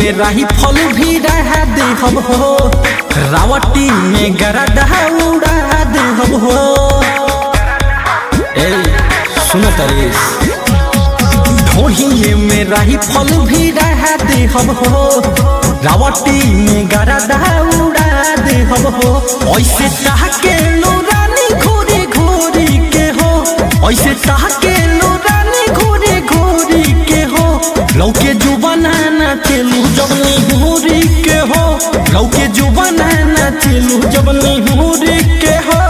मेरा ही फल भी रहा दे हम हो, रावटी में गरदा उड़ा दे हम हो। ए सुनो तरीस, ढोही मेरा ही फल भी रहा दे हम हो, रावटी में गरदा उड़ा दे हम हो। ऐसे चाह के लो रानी घोरी घोरी के हो, ऐसे चाह के लो रानी घोरी घोरी के हो। लौके जो बनाना चलू जब निहुरी के हो, लौके जो बनाना चलू जब निहुरी के हो।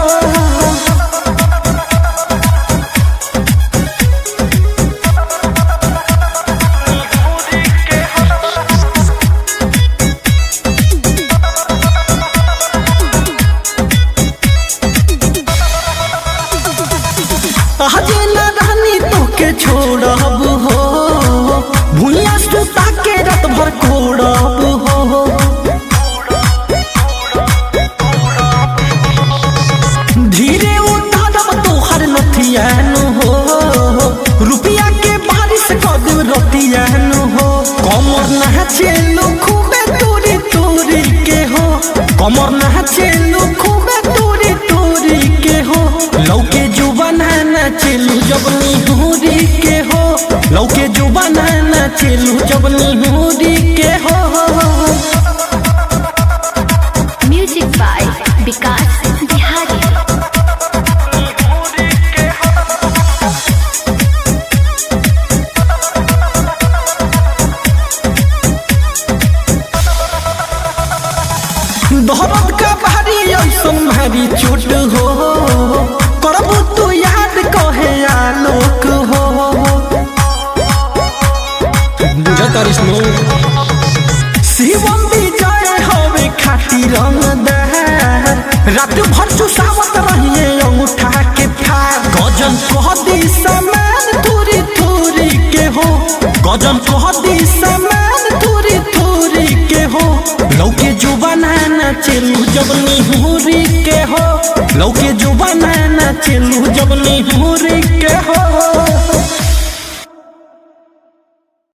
आजे न रानी तो के छोड़ब हो, भूया सुता के रात भर कोड़ब हो। धीरे उतारब तोहर नथियान हो, रुपया के बारिश कर देव रतियान हो। कमर नाचेलू खूबे तोरी तोरी के हो, कमर नाचेलू खूबे तोरी तोरी के हो। लौके जो बनाना चलू जब निहुरी के हो, लौके जो बनाना चलू जब निहुरी के हो। म्यूजिक बाय विकास बिहारी। दौलत का भारी ऐसन भारी चोट हो, करबू तू याद कहे आलोक हो। शिवम विजय हवे खाटी रंगदार, रात भर चुसावत रहिए अंगूठा के फार। गजन कह दी समान थोड़ी थोड़ी के हो, गजन कह दी समान थोड़ी थोड़ी के हो। लौके जो बनाना चलू जब निहुरी के हो, लौके जो बनाना चलू जब निहुरी के हो।